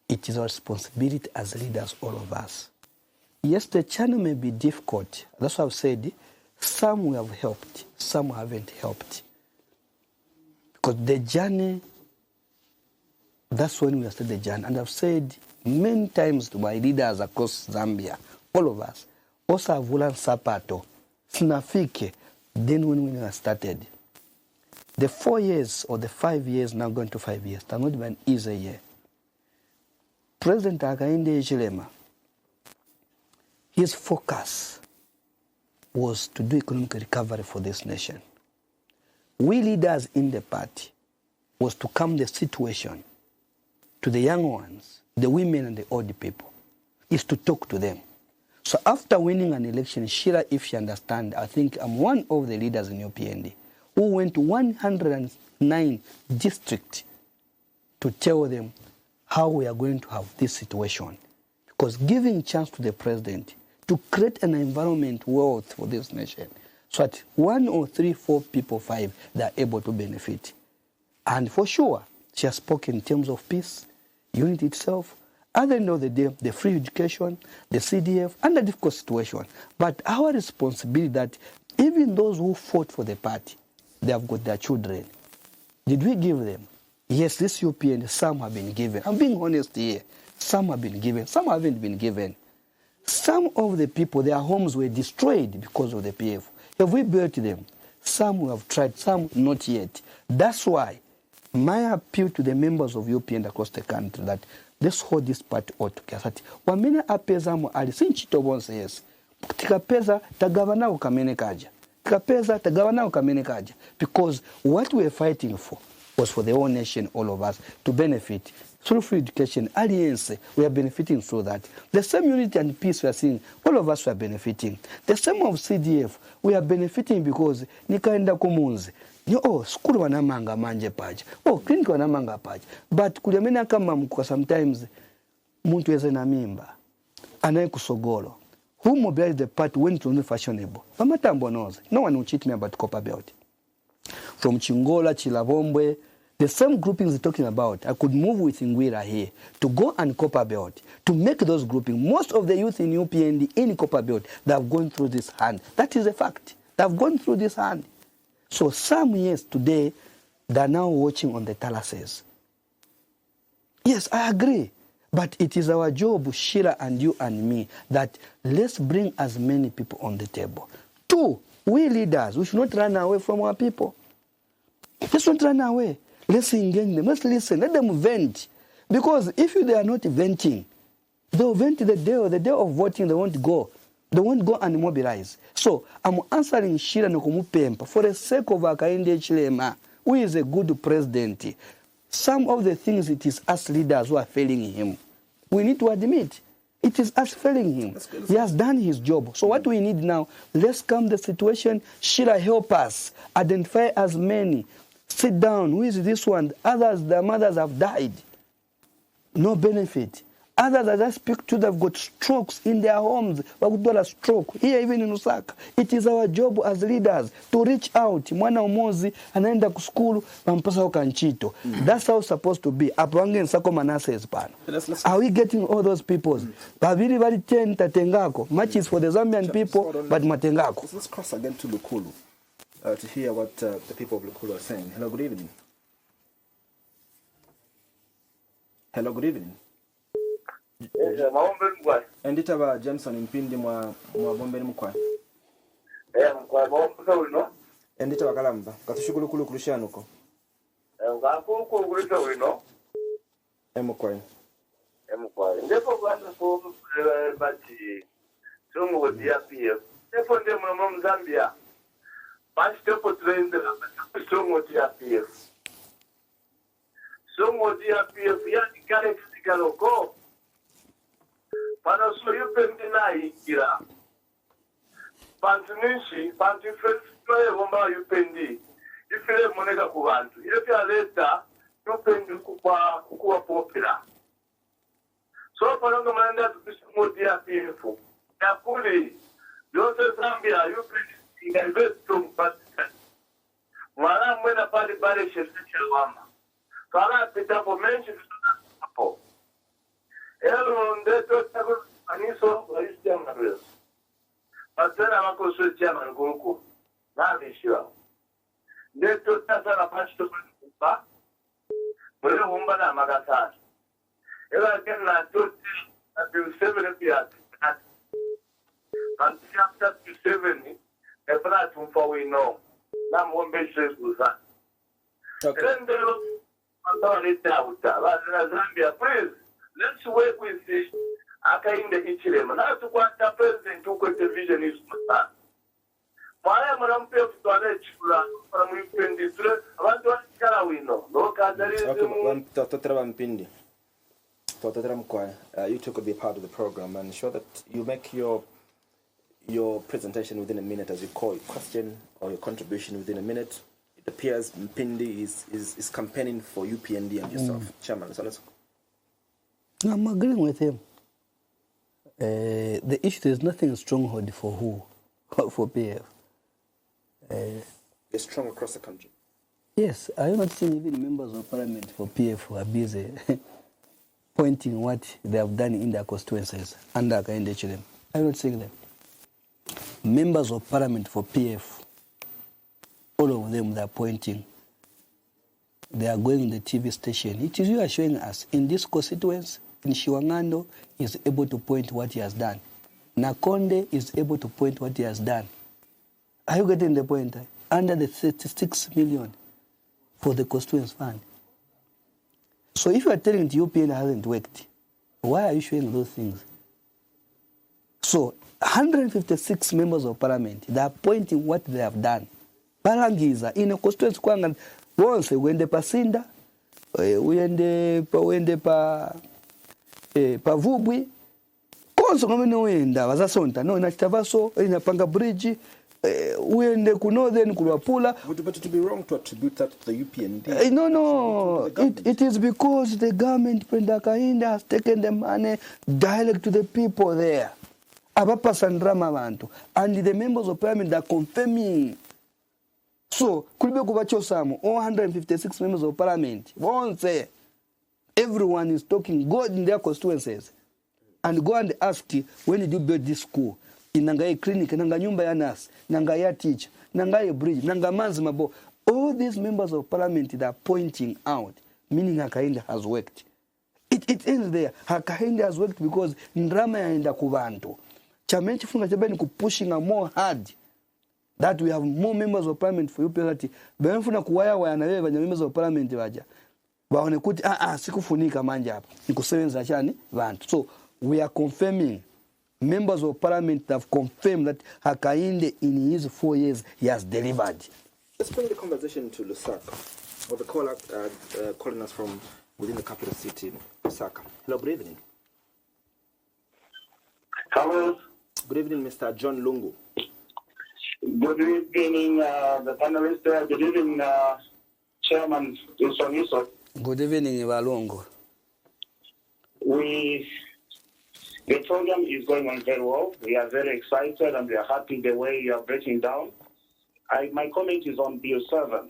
it is our responsibility as leaders, all of us. Yes, the channel may be difficult. That's what I've said. Some we have helped, some haven't helped. Because the journey, that's when we have started the journey. And I've said many times to my leaders across Zambia, all of us, also Vulan Sapato, Snafike, then when we started. The 4 years or the 5 years, now going to 5 years, that's not even easy year. President Hakainde Hichilema, his focus was to do economic recovery for this nation. We leaders in the party was to calm the situation to the young ones, the women and the old people, is to talk to them. So after winning an election, Sheila, if she understands, I think I'm one of the leaders in UPND who went to 109 districts to tell them how we are going to have this situation. Because giving chance to the president to create an environment wealth for this nation, so that 1 or 3, 4 people, 5, they are able to benefit. And for sure, she has spoken in terms of peace, unity itself. At the end of the day, the free education, the CDF, and the difficult situation. But our responsibility that even those who fought for the party, they have got their children. Did we give them? Yes, this UPND, some have been given. I'm being honest here. Some have been given, some haven't been given. Some of the people, their homes were destroyed because of the PF. Have we built them? Some we have tried, some not yet. That's why my appeal to the members of UPND across the country that let's hold this party all together. Wamina apeza mu ali sinchito bonse yes. Tikapeza tagawana ukamene kaja. Tikapeza tagawana ukamene kaja. Because what we are fighting for was for the whole nation, all of us, to benefit. Through free education, alliance, we are benefiting through that. The same unity and peace we are seeing, all of us are benefiting. The same of CDF, we are benefiting because nikaenda kumunzi. Oh, school wanamanga manje paja. Oh, clinic wanamanga paja. But kuliamena kama mkwa sometimes, muntu eze na mimba. Anaye kusogolo. Who mobilized the party when it was only fashionable? Mamatambo knows. No one will cheat me about Copper Belt. From Chingola, Chilabombwe, the same groupings we're talking about, I could move with Ngwira here to go and Copper Belt, to make those groupings. Most of the youth in UPND in Copper Belt, they have gone through this hand. That is a fact. They have gone through this hand. So some years today, they are now watching on the terraces. Yes, I agree. But it is our job, Sheila and you and me, that let's bring as many people on the table. 2, we leaders, we should not run away from our people. Let's not run away. Let's engage them. Let's listen. Let them vent. Because if they are not venting, they'll vent the day of voting, they won't go. They won't go and mobilize. So I'm answering Sheila Nokumupempa for the sake of Akainde Chilema, who is a good president. Some of the things it is us leaders who are failing him. We need to admit it is us failing him. He has done his job. So what we need now, let's calm the situation. Sheila, help us. Identify as many. Sit down. Who is this one? Others, their mothers have died. No benefit. Others that I speak to, they've got strokes in their homes. We've got a stroke. Here, even in Lusaka. It is our job as leaders to reach out. Mwana umozi, anaenda ku school, pampasa ukanchito. That's how it's supposed to be. Apange nsako manase espana. Are we getting all those people? Babiri bari ten tatengako. Much is for the Zambian people, but matengako. Let's cross again to Lukulu to hear what the people of Lukulu are saying. Hello, good evening. Hello, good evening. Enditaba Jameson impindi mwa bombe mukwa. Mkwa bombe wino. Enditaba kalamba. Katushukulu kulu kulushanuko. Ngakulu kulisha wino. Mukwa. Mkwa. Ndipo kwanza for bati. Sumu wodia pia. Ndipo ndemo mu Zambia. Bati ndipo trend la sumu wodia pia. Sumu wodia pia yani kale kikaloko. Para so UPND na ikira. Pantinishi, pantifes, kwa bomba UPND. Ifile moneka ku bantu. Ife aleta UPND kuwa popular. So panonga manenda tukishimodi ya PF. Ya kuli, yose Zambia UPND invest from participants. Mwana mwena pale shirika wama. Kala pitapo menshi hapo. Hello, ndeto tabu aniso waistia mabes. Patera wako sio chama nguku. Na bishwa. Ndeto tata na pasto kwa. Bale humba na magatani. Ela kena toti at 7 pia. And chapter 7 e platform for we know. Na mwombe shebuza. Okay. Ndelo andoni tauta. La Zambia please. Let's work with this. Akainde ichilema. Na tukwata president uko television is mata. Mwana mwanampe kutwale chula. Para mwipindi tule. Abantu wakikala wino. Loka darizimu. Okay, totraba mpindi. Dr. Ramkwa, you two could be part of the program and ensure that you make your presentation within a minute, as you call it, question or your contribution within a minute. It appears Mpindi is campaigning for UPND and yourself. Chairman, so let's... I'm agreeing with him. The issue is nothing stronghold for who? For PF. They're strong across the country. Yes, I have not seen even members of parliament for PF who are busy pointing what they have done in their constituencies under Hakainde Chilem. I have not seen them. Members of parliament for PF, all of them, they are pointing. They are going to the TV station. It is you are showing us in this constituency, in Shiwangando, is able to point what he has done. Nakonde is able to point what he has done. Are you getting the point? Under the 36 million for the constituency fund. So if you are telling the UPN hasn't worked, why are you showing those things? So 156 members of parliament, they are pointing what they have done. Balangiza, in a constituency kwanga, once wende pasinda, wende pa vubwi, konso ngomene wenda, wazasonta, no, inachitavaso, inapanga bridge, wende kunorthern, kulwapula. But it would be wrong to attribute that to the UPND. No. It is because the government, President Hakainde, has taken the money direct to the people there. Abapa sandrama bantu. And the members of parliament are confirming. So, kulbe kubacho samu, 156 members of parliament, won't say, everyone is talking God in their constituencies. And go and ask, when did you build this school? Inanga clinic, nanga nyumba ya nurse, nanga ya teacher, nanga ya bridge, nanga manzi mabo. All these members of parliament that are pointing out, meaning Hakainde has worked. It ends there. Hakainde has worked because ndrama yaenda kubantu. Chamenchi funga chabani pushing more hard that we have more members of parliament for UPND. Benfuna kuwaya na wewe members of parliament waja. Baone kuti sikufunika manja hapa. Nikusebenza chani bantu. So we are confirming. Members of parliament have confirmed that Hakainde in his 4 years he has delivered. Let's bring the conversation to Lusaka. Or the caller calling us from within the capital city, Lusaka. Hello, good evening. Hello. Good evening, Mr. John Lungu. Good evening, the panelists. Good evening, Chairman Liswaniso. Good evening, Ivalongo. The program is going on very well. We are very excited and we are happy the way you are breaking down. My comment is on Bill 7.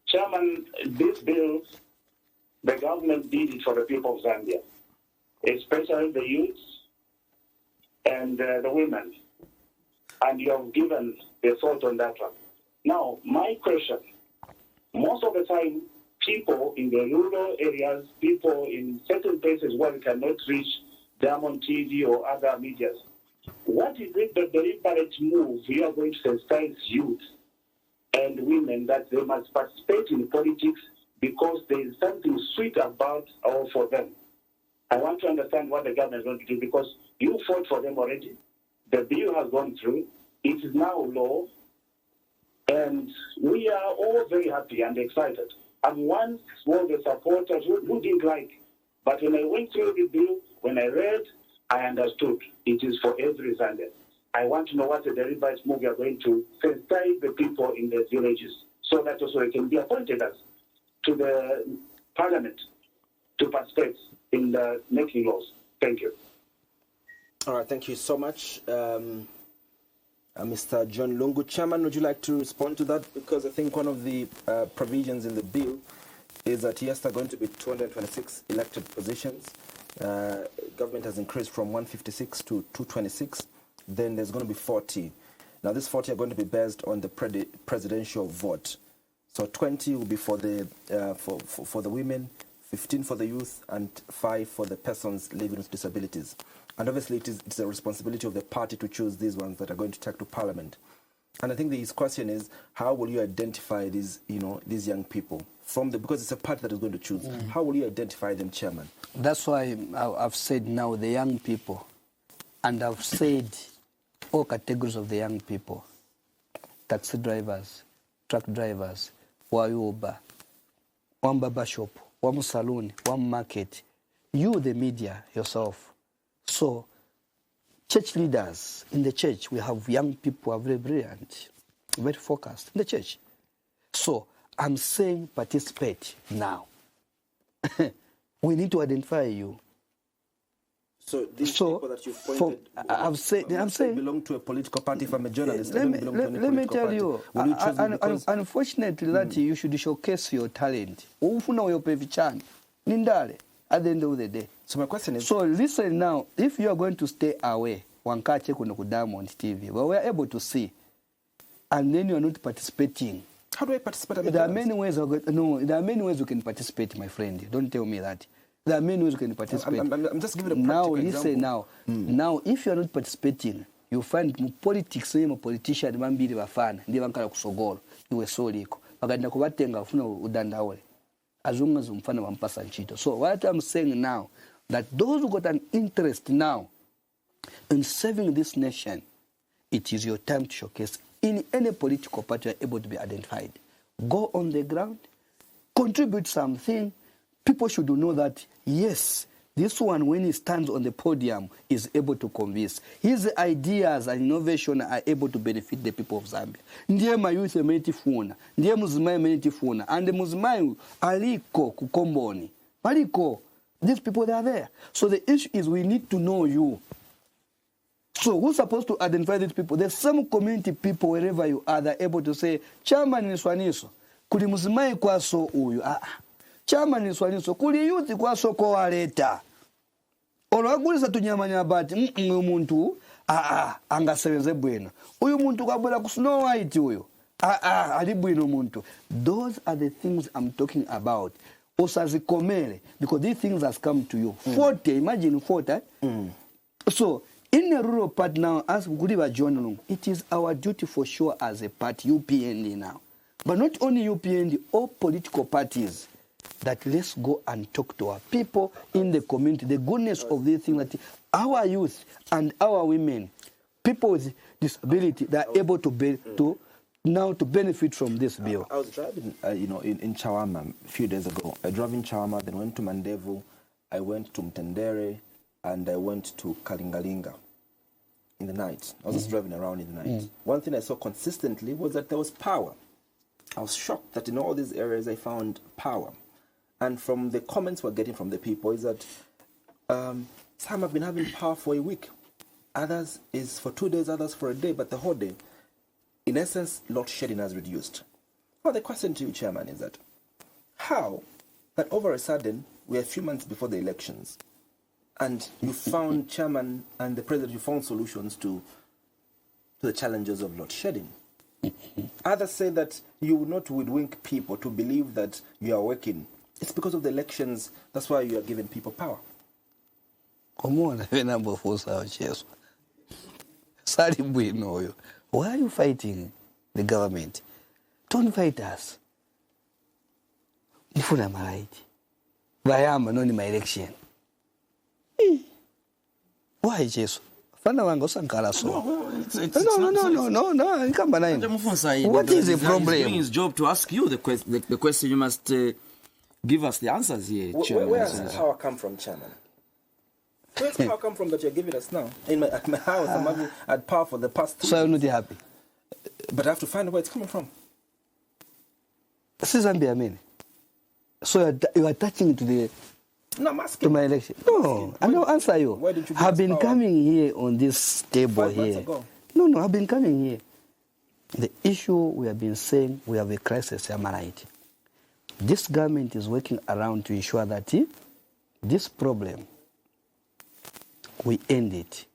Chairman, this bill, the government did it for the people of Zambia, especially the youth and the women. And you have given the thought on that one. Now, my question, most of the time, people in the rural areas, people in certain places where we cannot reach them on TV or other medias, what is it the deliberate move you are going to sensitize youth and women that they must participate in politics because there is something sweet about or for them? I want to understand what the government is going to do because you fought for them already. The bill has gone through. It is now law. And we are all very happy and excited. And once one of the supporters who didn't like, but when I went through the bill, when I read, I understood it is for every Zambian. I want to know what the deliberate move we are going to sensitize the people in the villages so that also they can be appointed as to the parliament to participate in the making laws. Thank you. All right, thank you so much, Mr. John Lungu. Chairman, would you like to respond to that? Because I think one of the provisions in the bill is that yes, there are going to be 226 elected positions. Government has increased from 156 to 226. Then there's going to be 40. Now, these 40 are going to be based on the presidential vote. So 20 will be for the women, 15 for the youth, and 5 for the persons living with disabilities. And obviously, it's the responsibility of the party to choose these ones that are going to take to Parliament. And I think his question is, how will you identify these young people because it's a party that is going to choose? How will you identify them, Chairman? That's why I've said now the young people, and I've said all categories of the young people: taxi drivers, truck drivers, wa Uber, wa baba shop, wa salon, wa market, you, the media, yourself. So, church leaders in the church, we have young people who are very brilliant, very focused in the church. So, I'm saying participate now. We need to identify you. So these people that you've pointed, I'm saying belong to a political party. If I'm a journalist, let me tell you, unfortunately, that you should showcase your talent. At the end of the day. So my question is... So listen now, if you are going to stay away, Wankache Diamond TV, but we are able to see, and then you are not participating. How do I participate? There are many ways. There are many ways you can participate, my friend. Don't tell me that. There are many ways you can participate. I'm just giving a practical example. Now, now, if you are not participating, you find politics, politician, mambiri bafana, ndi bankala kusogolo, iwe soliko. Baganda kubatenga ufuna udandaole. As long as umfana wampasa nchito. So what I'm saying now, that those who got an interest now in serving this nation, it is your time to showcase. In any political party, you are able to be identified. Go on the ground, contribute something. People should know that, yes, this one, when he stands on the podium, is able to convince. His ideas and innovation are able to benefit the people of Zambia. Ndiye mayuthi amentifuna, ndiye muzimai amentifuna, and the muzimai aliko kukomboni. Aliko, these people, they are there. So the issue is we need to know you. So who's supposed to identify these people? There's some community people, wherever you are, they're able to say, Chairman Liswaniso, kuli muzimai kwaso uyu. Chairman Liswaniso, kuli yuthi kwaso kwa leta. Olwagulisa tunyamanya bati, uyu muntu, angasebenze bwino. Uyu muntu kabula ku Snow White uyu. Ali bwino muntu. Those are the things I'm talking about. Osazikomele, because these things has come to you. 40, imagine 40. So, in the rural part now, as Gudiba Journal, it is our duty for sure as a party, UPND now. But not only UPND, all political parties, that let's go and talk to our people in the community. The goodness of this thing that our youth and our women, people with disability, they are able to now to benefit from this bill. I was driving, in Chawama a few days ago. I drove in Chawama, then went to Mandevu, I went to Mtendere, and I went to Kalingalinga in the night. I was just driving around in the night. One thing I saw consistently was that there was power. I was shocked that in all these areas I found power. And from the comments we're getting from the people is that some have been having power for a week. Others is for 2 days, others for a day, but the whole day. In essence, load shedding has reduced. Well, the question to you, Chairman, is that how that over a sudden, we are a few months before the elections, and you found, Chairman and the President, you found solutions to the challenges of load shedding. Others say that you would not hoodwink people to believe that you are working. It's because of the elections, that's why you are giving people power. Why are you fighting the government? Don't fight us. If I'm right, I am not in my election. Why, Jesus? No, what is the problem? It's doing his job to ask you the question. You must give us the answers here, Chairman. Where has power come from, Chairman? Where's power come from that you're giving us now? At my house, I'm having had power for the past 2 years. So I'm not happy. But I have to find where it's coming from. This is Zambia, I mean. So you are touching to my election. No, I will answer you. Why did you I've been coming here on this table 5 months here. Ago. No, I've been coming here. The issue we have been saying, we have a crisis, am I right? This government is working around to ensure that this problem, we end it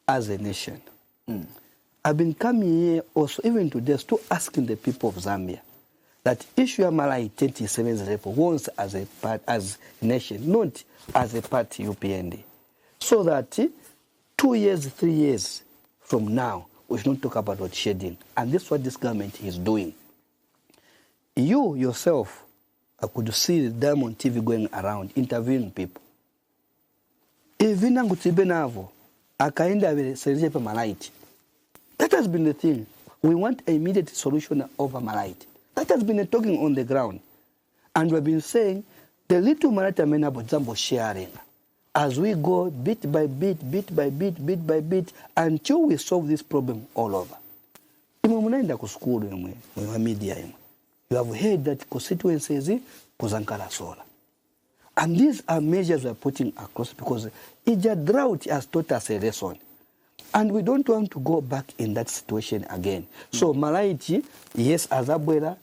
as a nation. I've been coming here also, even today, still asking the people of Zambia that issue Malai 27 once as a nation, not as a party UPND. So that 2 years, 3 years from now, we should not talk about load shedding. And that's what this government is doing. You yourself, I could see the Diamond TV going around, interviewing people. Even that has been the thing. We want an immediate solution over Malite. That has been a talking on the ground. And we've been saying the little Malite men about Zambo sharing. as we go bit by bit, bit by bit, bit by bit, until we solve this problem all over. Munaenda ku school mwe media imwe. You have heard that constituencies kuzankala solar. And these are measures we are putting across because Ija drought has taught us a lesson. And we don't want to go back in that situation again. So Malaiti, yes, as Abuela,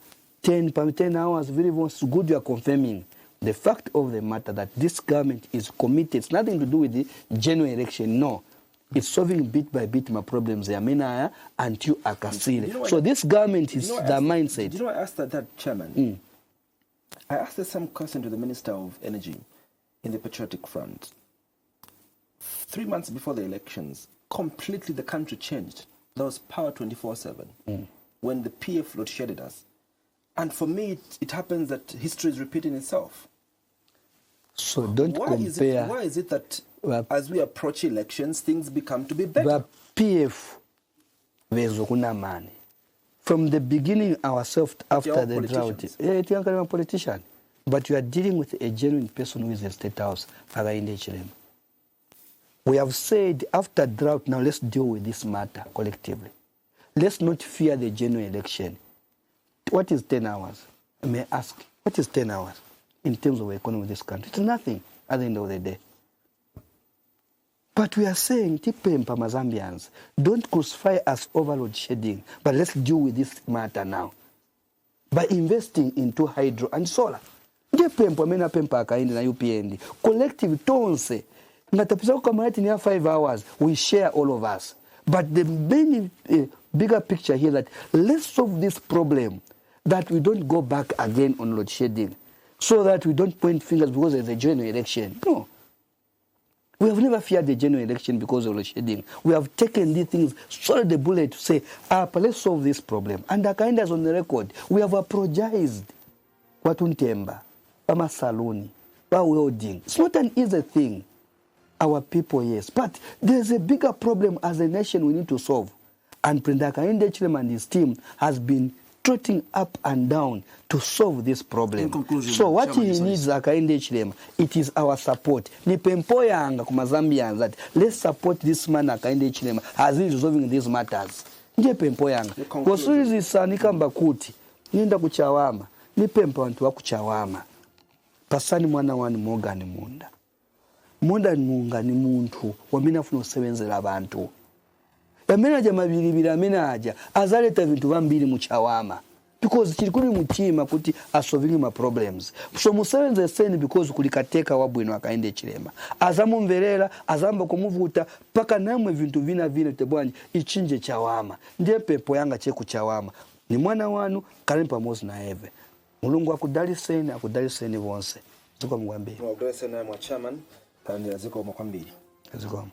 10 hours, very good you are confirming. The fact of the matter that this government is committed, it's nothing to do with the general election, no. It's solving bit by bit my problems until Akasile. So this government is the mindset. You know, I asked that chairman. I asked the same question to the Minister of Energy in the Patriotic Front. 3 months before the elections, completely the country changed. There was power 24/7 when the PF load shedded us. And for me, it happens that history is repeating itself. So don't compare. Why is it that as we approach elections, things become to be better? PF, from the beginning ourselves after the drought, I'm a politician. But you are dealing with a genuine person who is in State House. We have said after drought, now let's deal with this matter collectively. Let's not fear the general election. What is 10 hours? I may ask, what is 10 hours in terms of the economy of this country? It's nothing at the end of the day. But we are saying, Tipempa Mazambians, don't crucify us over load shedding, but let's deal with this matter now by investing into hydro and solar. Tipempa mena pempa akaindi na UPND. Collective tonse. Natapisa kukamarati niya 5 hours. We share all of us. But the bigger picture here that let's solve this problem that we don't go back again on load shedding so that we don't point fingers because there's a general election. No. We have never feared the general election because of load shedding. We have taken these things, swallowed the bullet to say, let's solve this problem. And Akainda is on the record. We have apologized. Watuntemba, Pama Saloni, welding. It's not an easy thing. Our people, yes. But there's a bigger problem as a nation we need to solve. And President Akainda Chilema and his team has been trotting up and down to solve this problem. In conclusion, so what he needs Akainda Chilema, it is our support. Nipempoyanga kumazambians that let's support this man Akainda Chilema as he's resolving these matters. Nipempoyanga. Kosuizi sanikamba kuti. Ninda kuchawama. Nipempa wantu wa kuchawama. Pasani mwana wani moga ni munda. Munda ni munga ni muntu. Wamina funo sebenzela abantu. Amenaja mabilibira amenaja azaleta vintu vambiri muchawama because chirikuri mutima kuti asolving my problems. So musevenze seni because kulikateka wabwino Akainda Chilema. Azamumverera azamba kumuvuta paka namwe vintu vina tebwanji ichinje chawama. Ndiye pepo yanga cheku chawama. Ni mwana wanu kalimpa mozi na eve. Mulungu akudaliseni vonse. Ziko mwambie. Mwagdaliseni mwa chairman kandi ziko mwakwambiri. Ziko.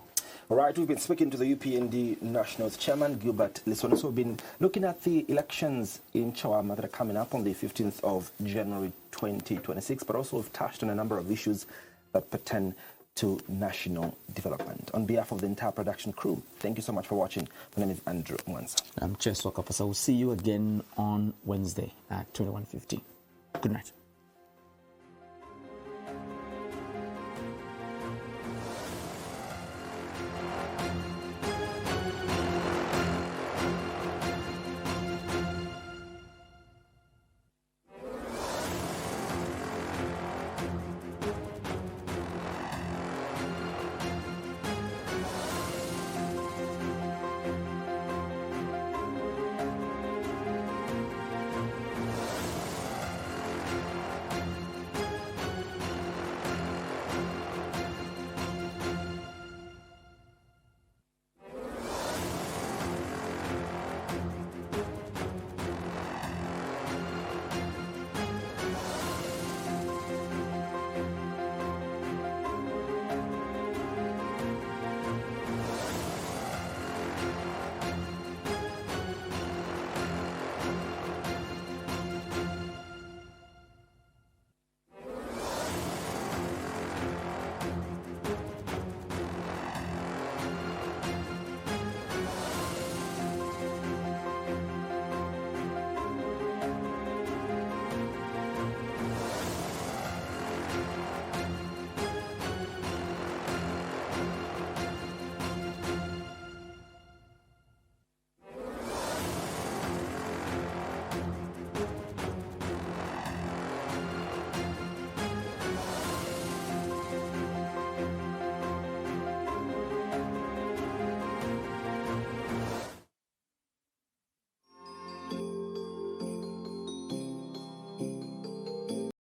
All right, we've been speaking to the UPND National Chairman, Gilbert Liswaniso. We've been looking at the elections in Chawama that are coming up on the 15th of January 2026, but also we've touched on a number of issues that pertain to national development. On behalf of the entire production crew, thank you so much for watching. My name is Andrew Mwansa. I'm Cheswa Kapasa. We'll see you again on Wednesday at 21:15. Good night.